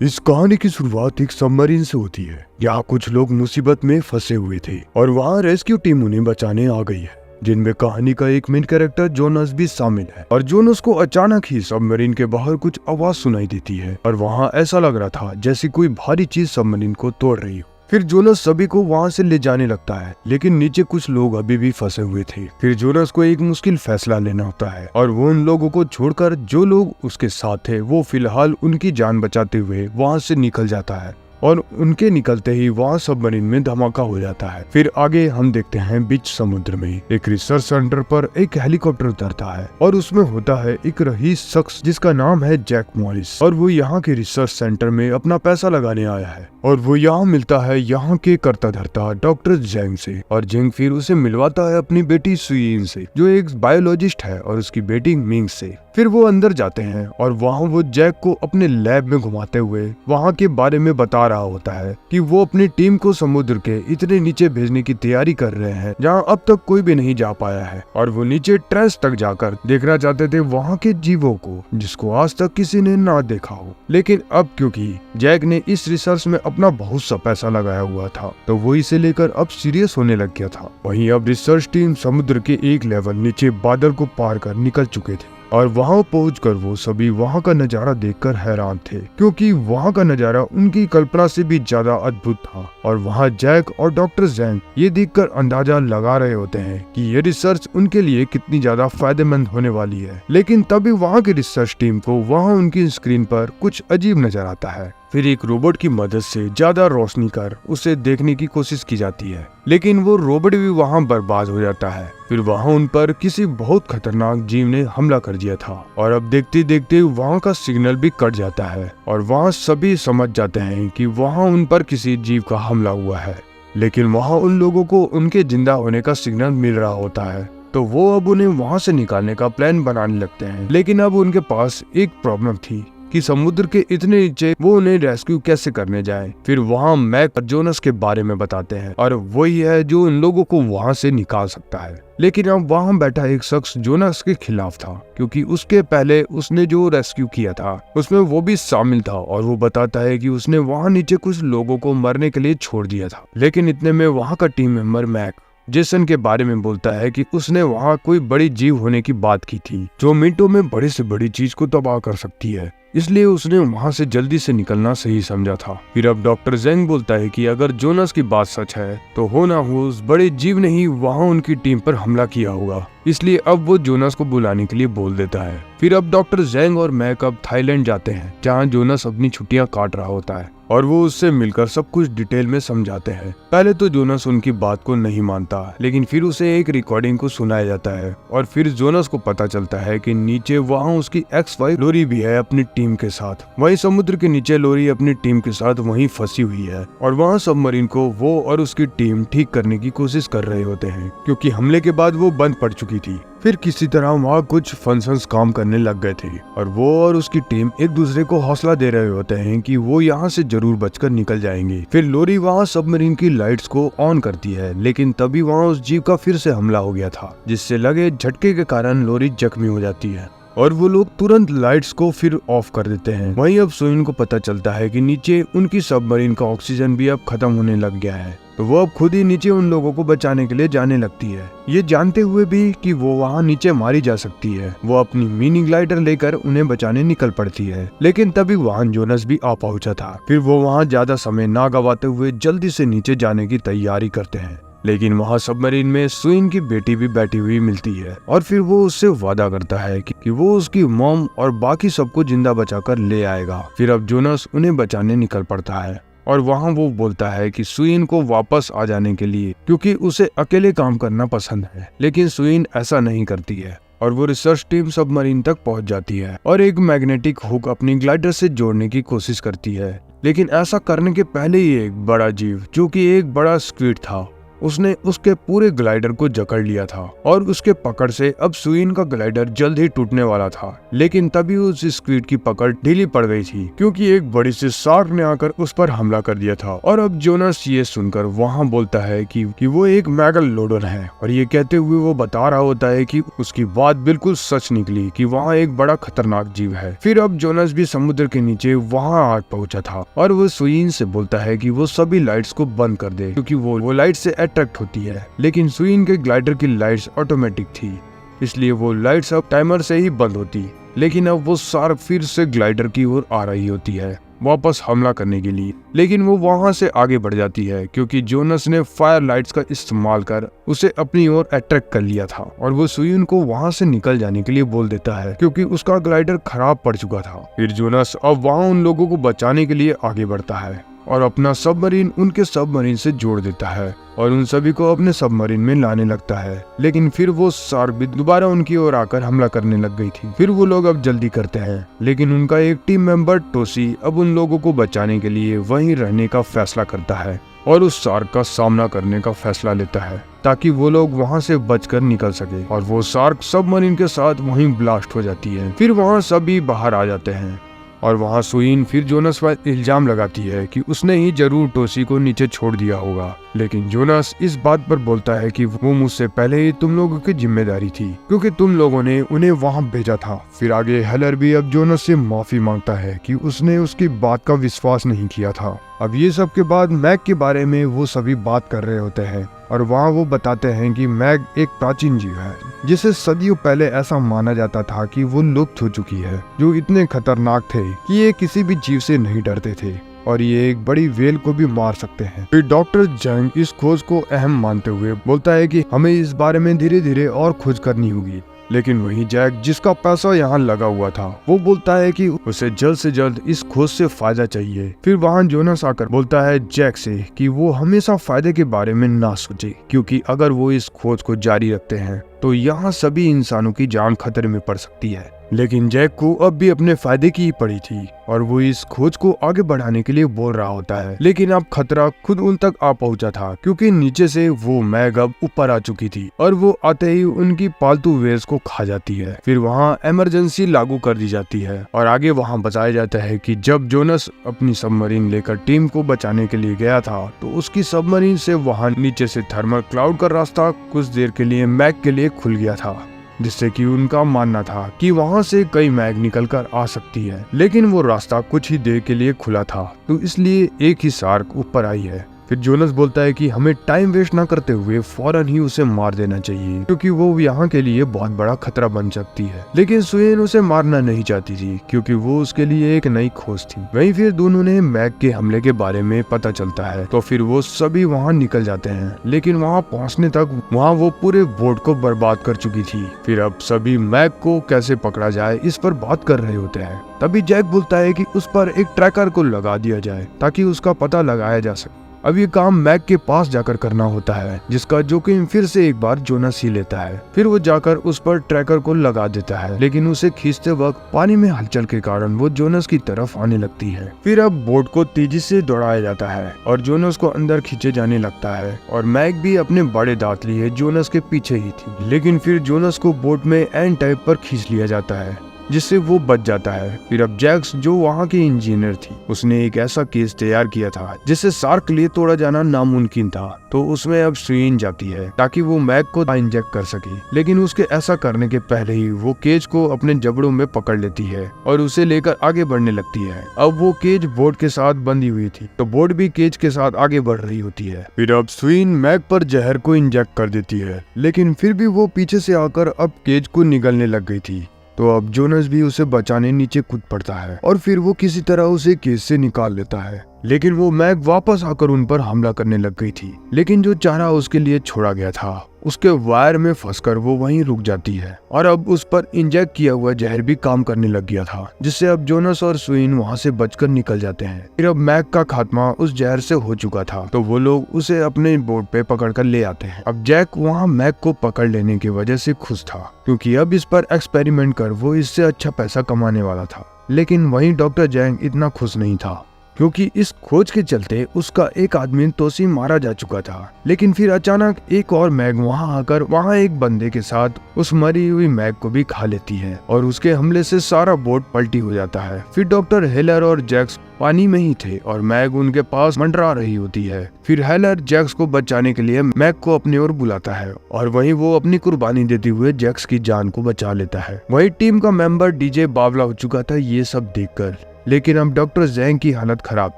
इस कहानी की शुरुआत एक सबमरीन से होती है। यहाँ कुछ लोग मुसीबत में फंसे हुए थे और वहाँ रेस्क्यू टीम उन्हें बचाने आ गई है, जिनमें कहानी का एक मेन कैरेक्टर जोनस भी शामिल है। और जोनस को अचानक ही सबमरीन के बाहर कुछ आवाज सुनाई देती है और वहाँ ऐसा लग रहा था जैसे कोई भारी चीज सबमरीन को तोड़ रही हो। फिर जोनस सभी को वहां से ले जाने लगता है, लेकिन नीचे कुछ लोग अभी भी फंसे हुए थे। फिर जोनस को एक मुश्किल फैसला लेना होता है और वो उन लोगों को छोड़कर जो लोग उसके साथ थे वो फिलहाल उनकी जान बचाते हुए वहां से निकल जाता है। और उनके निकलते ही वहाँ सबमरीन में धमाका हो जाता है। फिर आगे हम देखते हैं बीच समुद्र में एक रिसर्च सेंटर पर एक हेलीकॉप्टर उतरता है और उसमें होता है एक रईस शख्स जिसका नाम है जैक मॉरिस। और वो यहाँ के रिसर्च सेंटर में अपना पैसा लगाने आया है और वो यहाँ मिलता है यहाँ के कर्ता धर्ता डॉक्टर जेंग से। और जेंग फिर उसे मिलवाता है अपनी बेटी सुयीन से, जो एक बायोलॉजिस्ट है, और उसकी बेटी मिंग से। फिर वो अंदर जाते हैं और वहाँ वो जैक को अपने लैब में घुमाते हुए वहाँ के बारे में बता रहा होता है कि वो अपनी टीम को समुद्र के इतने नीचे भेजने की तैयारी कर रहे हैं जहाँ अब तक कोई भी नहीं जा पाया है। और वो नीचे ट्रेंच तक जाकर देखना चाहते थे वहाँ के जीवों को जिसको आज तक किसी ने ना देखा हो। लेकिन अब क्योंकि जैक ने इस रिसर्च में अपना बहुत सा पैसा लगाया हुआ था तो वो इसे लेकर अब सीरियस होने लग गया था। वहीं अब रिसर्च टीम समुद्र के एक लेवल नीचे बादल को पार कर निकल चुके थे और वहां पहुंचकर वो सभी वहां का नजारा देखकर हैरान थे, क्योंकि वहां का नजारा उनकी कल्पना से भी ज्यादा अद्भुत था। और वहां जैक और डॉक्टर जेंग ये देखकर अंदाजा लगा रहे होते हैं कि ये रिसर्च उनके लिए कितनी ज्यादा फायदेमंद होने वाली है। लेकिन तभी वहां की रिसर्च टीम को वहां उनकी स्क्रीन पर कुछ अजीब नजर आता है। फिर एक रोबोट की मदद से ज्यादा रोशनी कर उसे देखने की कोशिश की जाती है, लेकिन वो रोबोट भी वहां बर्बाद हो जाता है। फिर वहां उन पर किसी बहुत खतरनाक जीव ने हमला कर दिया था और अब देखते देखते वहां का सिग्नल भी कट जाता है और वहां सभी समझ जाते हैं कि वहां उन पर किसी जीव का हमला हुआ है। लेकिन वहां उन लोगों को उनके जिंदा होने का सिग्नल मिल रहा होता है, तो वो अब उन्हें वहां से निकालने का प्लान बनाने लगते हैं। लेकिन अब उनके पास एक प्रॉब्लम थी कि समुद्र के इतने नीचे वो उन्हें रेस्क्यू कैसे करने जाए। फिर वहाँ मैक जोनस के बारे में बताते हैं और वही है जो उन लोगों को वहाँ से निकाल सकता है। लेकिन अब वहाँ बैठा एक शख्स जोनस के खिलाफ था, क्योंकि उसके पहले उसने जो रेस्क्यू किया था उसमें वो भी शामिल था। और वो बताता है कि उसने वहाँ नीचे कुछ लोगों को मरने के लिए छोड़ दिया था। लेकिन इतने में वहाँ का टीम मेंबर मैक जेसन के बारे में बोलता है कि उसने वहाँ कोई बड़ी जीव होने की बात की थी जो मिनटों में बड़ी से बड़ी चीज को तबाह कर सकती है, इसलिए उसने वहां से जल्दी से निकलना सही समझा था। फिर अब डॉक्टर जेंग बोलता है कि अगर जोनस की बात सच है तो हो ना हो उस बड़े जीव ने ही वहां उनकी टीम पर हमला किया होगा, इसलिए अब वो जोनस को बुलाने के लिए बोल देता है। फिर अब डॉक्टर जेंग और मैक अब थाईलैंड जाते हैं, जहाँ जोनस अपनी छुट्टियां काट रहा होता है और वो उससे मिलकर सब कुछ डिटेल में समझाते हैं। पहले तो जोनस उनकी बात को नहीं मानता, लेकिन फिर उसे एक रिकॉर्डिंग को सुनाया जाता है और फिर जोनस को पता चलता है कि नीचे वहाँ उसकी एक्स वाइफ लोरी भी है अपनी टीम के साथ। वहीं समुद्र के नीचे लोरी अपनी टीम के साथ वहीं फंसी हुई है और वहाँ सबमरीन को वो और उसकी टीम ठीक करने की कोशिश कर रहे होते हैं, क्योंकि हमले के बाद वो बंद पड़ चुकी थी। फिर किसी तरह वहाँ कुछ फंक्शंस काम करने लग गए थे और वो और उसकी टीम एक दूसरे को हौसला दे रहे होते हैं कि वो यहाँ से जरूर बचकर निकल जाएंगे। फिर लोरी वहाँ सबमरीन की लाइट्स को ऑन करती है, लेकिन तभी वहाँ उस जीव का फिर से हमला हो गया था, जिससे लगे झटके के कारण लोरी जख्मी हो जाती है और वो लोग तुरंत लाइट्स को फिर ऑफ कर देते हैं। वहीं अब सुइन को पता चलता है कि नीचे उनकी सबमरीन का ऑक्सीजन भी अब खत्म होने लग गया है, तो वो अब खुद ही नीचे उन लोगों को बचाने के लिए जाने लगती है, ये जानते हुए भी कि वो वहाँ नीचे मारी जा सकती है। वो अपनी मिनी ग्लाइडर लेकर उन्हें बचाने निकल पड़ती है, लेकिन तभी वहाँ जोनस भी आ पहुंचा था। फिर वो वहाँ ज्यादा समय ना गवाते हुए जल्दी से नीचे जाने की तैयारी करते हैं, लेकिन वहाँ सबमरीन में सुइन की बेटी भी बैठी हुई मिलती है और फिर वो उससे वादा करता है कि वो उसकी मॉम और बाकी सबको जिंदा बचाकर ले आएगा। फिर अब जोनस उन्हें बचाने निकल पड़ता है और वहाँ वो बोलता है कि सुइन को वापस आ जाने के लिए, क्योंकि उसे अकेले काम करना पसंद है। लेकिन सुइन ऐसा नहीं करती है और वो रिसर्च टीम सबमरीन तक पहुंच जाती है और एक मैग्नेटिक हुक अपनी ग्लाइडर से जोड़ने की कोशिश करती है। लेकिन ऐसा करने के पहले ही एक बड़ा जीव, जो कि एक बड़ा स्क्विड था, उसने उसके पूरे ग्लाइडर को जकड़ लिया था और उसके पकड़ से अब सुइन का ग्लाइडर जल्द ही टूटने वाला था। लेकिन तभी उस स्क्विड की पकड़ ढीली पड़ गई थी क्योंकि एक बड़ी सी शार्क ने आकर उस पर हमला कर दिया था। और अब जोनास ये सुनकर वहाँ बोलता है कि वो एक मेगालोडोन है, और ये कहते हुए वो बता रहा होता है कि उसकी बात बिल्कुल सच निकली कि वहाँ एक बड़ा खतरनाक जीव है। फिर अब जोनास भी समुद्र के नीचे वहाँ आ पहुंचा था और वो सुइन से बोलता है कि वो सभी लाइट्स को बंद कर दे क्योंकि वो लाइट से अट्रैक्ट होती है। लेकिन सुइन के ग्लाइडर की लाइट्स ऑटोमेटिक थी, इसलिए वो लाइट्स अब टाइमर से ही बंद होती। लेकिन अब वो शार्क फिर से ग्लाइडर की ओर आ रही होती है वापस हमला करने के लिए, लेकिन वो वहां से आगे बढ़ जाती है क्योंकि जोनस ने फायर लाइट्स का इस्तेमाल कर उसे अपनी ओर अट्रैक्ट कर लिया था। और वो सुइन को वहां से निकल जाने के लिए बोल देता है क्योंकि उसका ग्लाइडर खराब पड़ चुका था। फिर जोनस अब वहां उन लोगों को बचाने के लिए आगे बढ़ता है और अपना सबमरीन उनके सबमरीन से जोड़ देता है और उन सभी को अपने सबमरीन में लाने लगता है। लेकिन फिर वो शार्क भी दोबारा उनकी ओर आकर हमला करने लग गई थी। फिर वो लोग अब जल्दी करते हैं, लेकिन उनका एक टीम मेंबर टोसी अब उन लोगों को बचाने के लिए वहीं रहने का फैसला करता है और उस शार्क का सामना करने का फैसला लेता है ताकि वो लोग वहां से बचकर निकल सके। और वो शार्क सबमरीन के साथ वहीं ब्लास्ट हो जाती है। फिर वहां सभी बाहर आ जाते हैं और वहां सुइन फिर जोनस पर इल्जाम लगाती है कि उसने ही जरूर टोसी को नीचे छोड़ दिया होगा। लेकिन जोनस इस बात पर बोलता है कि वो मुझसे पहले ही तुम लोगों की जिम्मेदारी थी क्योंकि तुम लोगों ने उन्हें वहां भेजा था। फिर आगे हेलर भी अब जोनस से माफी मांगता है कि उसने उसकी बात का विश्वास नहीं किया था। अब ये सब के बाद मैग के बारे में वो सभी बात कर रहे होते हैं और वहाँ वो बताते हैं कि मैग एक प्राचीन जीव है जिसे सदियों पहले ऐसा माना जाता था कि वो लुप्त हो चुकी है, जो इतने खतरनाक थे कि ये किसी भी जीव से नहीं डरते थे और ये एक बड़ी वेल को भी मार सकते हैं। फिर डॉक्टर जंग इस खोज को अहम मानते हुए बोलता है कि हमें इस बारे में धीरे धीरे और खोज करनी होगी। लेकिन वही जैक, जिसका पैसा यहाँ लगा हुआ था, वो बोलता है कि उसे जल्द से जल्द इस खोज से फायदा चाहिए। फिर वहाँ जोनस आकर बोलता है जैक से कि वो हमेशा फायदे के बारे में ना सोचे क्योंकि अगर वो इस खोज को जारी रखते हैं तो यहाँ सभी इंसानों की जान खतरे में पड़ सकती है। लेकिन जैक को अब भी अपने फायदे की ही पड़ी थी और वो इस खोज को आगे बढ़ाने के लिए बोल रहा होता है। लेकिन अब खतरा खुद उन तक आ पहुंचा था क्योंकि नीचे से वो मैग अब ऊपर आ चुकी थी और वो आते ही उनकी पालतू वेल्स को खा जाती है। फिर वहाँ इमरजेंसी लागू कर दी जाती है और आगे वहाँ बताया जाता है कि जब जोनस अपनी सबमरीन लेकर टीम को बचाने के लिए गया था तो उसकी सबमरीन से वहाँ नीचे से थर्मल क्लाउड का रास्ता कुछ देर के लिए मैग के लिए खुल गया था, जिससे कि उनका मानना था कि वहां से कई मैग निकलकर आ सकती है। लेकिन वो रास्ता कुछ ही देर के लिए खुला था तो इसलिए एक ही शार्क ऊपर आई है। फिर जोनस बोलता है कि हमें टाइम वेस्ट ना करते हुए फौरन ही उसे मार देना चाहिए क्योंकि वो यहाँ के लिए बहुत बड़ा खतरा बन सकती है। लेकिन सुइन उसे मारना नहीं चाहती थी क्योंकि वो उसके लिए एक नई खोज थी। वहीं फिर दोनों ने मैग के हमले के बारे में पता चलता है तो फिर वो सभी वहाँ निकल जाते हैं। लेकिन वहाँ पहुँचने तक वहाँ वो पूरे बोट को बर्बाद कर चुकी थी। फिर अब सभी मैग को कैसे पकड़ा जाए इस पर बात कर रहे होते हैं। तभी जैक बोलता है कि उस पर एक ट्रैकर को लगा दिया जाए ताकि उसका पता लगाया जा सके। अब ये काम मैग के पास जाकर करना होता है जिसका जोखिम फिर से एक बार जोनस ही लेता है। फिर वो जाकर उस पर ट्रैकर को लगा देता है, लेकिन उसे खींचते वक्त पानी में हलचल के कारण वो जोनस की तरफ आने लगती है। फिर अब बोट को तेजी से दौड़ाया जाता है और जोनस को अंदर खींचे जाने लगता है और मैग भी अपने बड़े दांत लिए जोनस के पीछे ही थी। लेकिन फिर जोनस को बोट में एंड टाइप पर खींच लिया जाता है जिससे वो बच जाता है। फिर अब जैक्स, जो वहाँ की इंजीनियर थी, उसने एक ऐसा केस तैयार किया था जिससे शार्क के लिए तोड़ा जाना नामुमकिन था, तो उसमें अब सुइन जाती है ताकि वो मैग को इंजेक्ट कर सके। लेकिन उसके ऐसा करने के पहले ही वो केज को अपने जबड़ों में पकड़ लेती है और उसे लेकर आगे बढ़ने लगती है। अब वो केज बोट के साथ बंधी हुई थी तो बोट भी केज के साथ आगे बढ़ रही होती है। फिर अब सुइन मैग पर जहर को इंजेक्ट कर देती है, लेकिन फिर भी वो पीछे से आकर अब केज को निगलने लग गई थी। तो अब जोनस भी उसे बचाने नीचे कूद पड़ता है और फिर वो किसी तरह उसे केस से निकाल लेता है। लेकिन वो मैग वापस आकर उन पर हमला करने लग गई थी, लेकिन जो चारा उसके लिए छोड़ा गया था उसके वायर में फंसकर वो वहीं रुक जाती है और अब उस पर इंजेक्ट किया हुआ जहर भी काम करने लग गया था, जिससे अब जोनस और सुइन वहां से बचकर निकल जाते हैं। फिर अब मैग का खात्मा उस जहर से हो चुका था तो वो लोग उसे अपने बोट पे पकड़कर ले आते हैं। अब जैक वहाँ मैग को पकड़ लेने की वजह से खुश था क्योंकि अब इस पर एक्सपेरिमेंट कर वो इससे अच्छा पैसा कमाने वाला था। लेकिन वहीं डॉक्टर जैंग इतना खुश नहीं था क्योंकि इस खोज के चलते उसका एक आदमी तोसी मारा जा चुका था। लेकिन फिर अचानक एक और मैग वहां आकर वहां एक बंदे के साथ उस मरी हुई मैग को भी खा लेती है और उसके हमले से सारा बोट पलटी हो जाता है। फिर डॉक्टर हेलर और जैक्स पानी में ही थे और मैग उनके पास मंडरा रही होती है। फिर हेलर जैक्स को बचाने के लिए मैग को अपनी ओर बुलाता है और वहीं वो अपनी कुर्बानी देते हुए जैक्स की जान को बचा लेता है। वही टीम का मेंबर डीजे बावला हो चुका था ये सब देखकर। लेकिन अब डॉक्टर जैंग की हालत खराब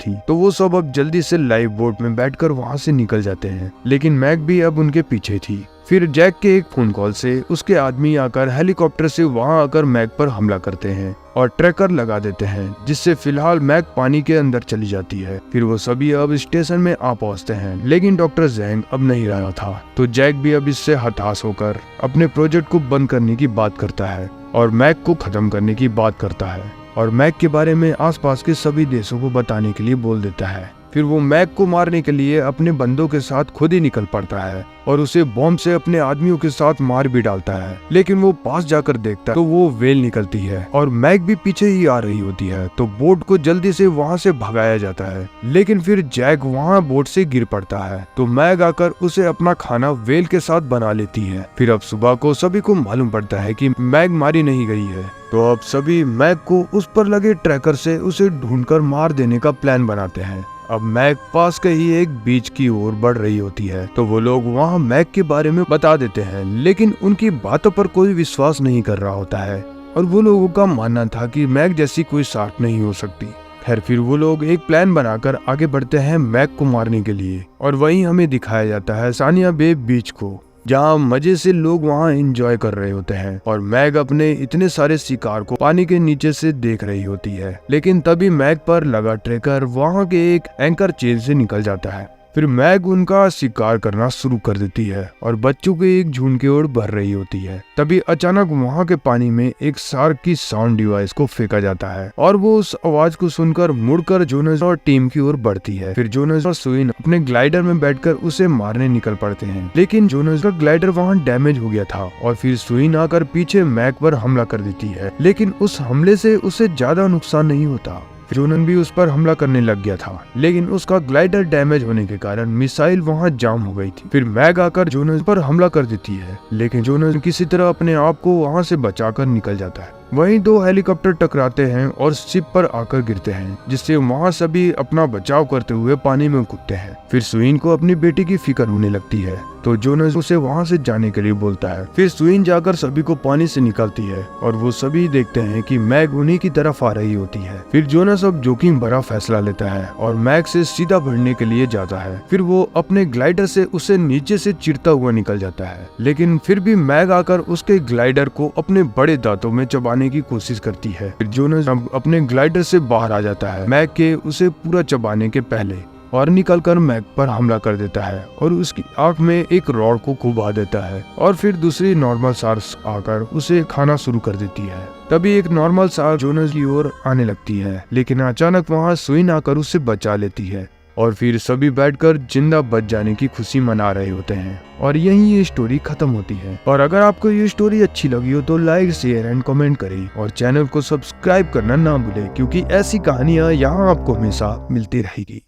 थी तो वो सब अब जल्दी से लाइफ बोट में बैठकर वहां से निकल जाते हैं। लेकिन मैग भी अब उनके पीछे थी। फिर जैक के एक फोन कॉल से उसके आदमी आकर हेलीकॉप्टर से वहां आकर मैग पर हमला करते हैं और ट्रैकर लगा देते हैं, जिससे फिलहाल मैग पानी के अंदर चली जाती है। फिर वो सभी अब स्टेशन में आ पहुंचते हैं। लेकिन डॉक्टर जैंग अब नहीं रहा था तो जैक भी अब इससे हताश होकर अपने प्रोजेक्ट को बंद करने की बात करता है और मैग को खत्म करने की बात करता है और मैग के बारे में आसपास के सभी देशों को बताने के लिए बोल देता है। फिर वो मैग को मारने के लिए अपने बंदों के साथ खुद ही निकल पड़ता है और उसे बॉम्ब से अपने आदमियों के साथ मार भी डालता है। लेकिन वो पास जाकर देखता है तो वो वेल निकलती है और मैग भी पीछे ही आ रही होती है तो बोट को जल्दी से वहां से भगाया जाता है। लेकिन फिर जैक वहां बोट से गिर पड़ता है तो मैग आकर उसे अपना खाना वेल के साथ बना लेती है। फिर अब सुबह को सभी को मालूम पड़ता है कि मैग मारी नहीं गई है तो अब सभी मैग को उस पर लगे ट्रैकर से उसे ढूंढकर मार देने का प्लान बनाते हैं। अब मैग पास के ही एक बीच की ओर बढ़ रही होती है तो वो लोग वहाँ मैग के बारे में बता देते हैं। लेकिन उनकी बातों पर कोई विश्वास नहीं कर रहा होता है और वो लोगों का मानना था कि मैग जैसी कोई शार्क नहीं हो सकती। खैर फिर वो लोग एक प्लान बनाकर आगे बढ़ते हैं मैग को मारने के लिए और वहीं हमें दिखाया जाता है सानिया बे बीच को, जहाँ मजे से लोग वहाँ एंजॉय कर रहे होते हैं और मैग अपने इतने सारे शिकार को पानी के नीचे से देख रही होती है। लेकिन तभी मैग पर लगा ट्रैकर वहाँ के एक एंकर चेन से निकल जाता है। फिर मैग उनका शिकार करना शुरू कर देती है और बच्चों के एक झुंड की ओर बढ़ रही होती है। तभी अचानक वहाँ के पानी में एक शार्क की साउंड डिवाइस को फेंका जाता है और वो उस आवाज को सुनकर मुड़कर जोनास और टीम की ओर बढ़ती है। फिर जोनास और सुइन अपने ग्लाइडर में बैठकर उसे मारने निकल पड़ते हैं। लेकिन जोनास का ग्लाइडर वहाँ डैमेज हो गया था और फिर सुइन आकर पीछे मैग पर हमला कर देती है। लेकिन उस हमले से उसे ज्यादा नुकसान नहीं होता। जोनन भी उस पर हमला करने लग गया था लेकिन उसका ग्लाइडर डैमेज होने के कारण मिसाइल वहां जाम हो गई थी। फिर मैग आकर जोनस पर हमला कर देती है लेकिन जोनस किसी तरह अपने आप को वहां से बचाकर निकल जाता है। वहीं दो हेलीकॉप्टर टकराते हैं और शिप पर आकर गिरते हैं, जिससे वहां सभी अपना बचाव करते हुए पानी में कूदते हैं। फिर सुइन को अपनी बेटी की फिक्र होने लगती है तो जोनस उसे वहां से जाने के लिए बोलता है। फिर सुइन जाकर सभी को पानी से निकालती है और वो सभी देखते हैं कि मैग उन्हीं की तरफ आ रही होती है। फिर जोनस अब जोखिम भरा फैसला लेता है और मैग से सीधा भिड़ने के लिए जाता है। फिर वो अपने ग्लाइडर से उसे नीचे से चिरता हुआ निकल जाता है लेकिन फिर भी मैग आकर उसके ग्लाइडर को अपने बड़े दांतों में चबाने की कोशिश करती है। फिर जोनस अब अपने ग्लाइडर से बाहर आ जाता है मैग के उसे पूरा चबाने के पहले और निकलकर मैग पर हमला कर देता है और उसकी आंख में एक रॉड को घुमा देता है और फिर दूसरी नॉर्मल शार्क आकर उसे खाना शुरू कर देती है। तभी एक नॉर्मल शार्क जोनस की ओर आने लगती है लेकिन अचानक वहां सुइन आकर उसे बचा लेती है और फिर सभी बैठकर जिंदा बच जाने की खुशी मना रहे होते हैं और यहीं ये स्टोरी खत्म होती है। और अगर आपको ये स्टोरी अच्छी लगी हो तो लाइक शेयर एंड कमेंट करें और चैनल को सब्सक्राइब करना ना भूलें क्योंकि ऐसी कहानियां यहाँ आपको हमेशा मिलती रहेगी।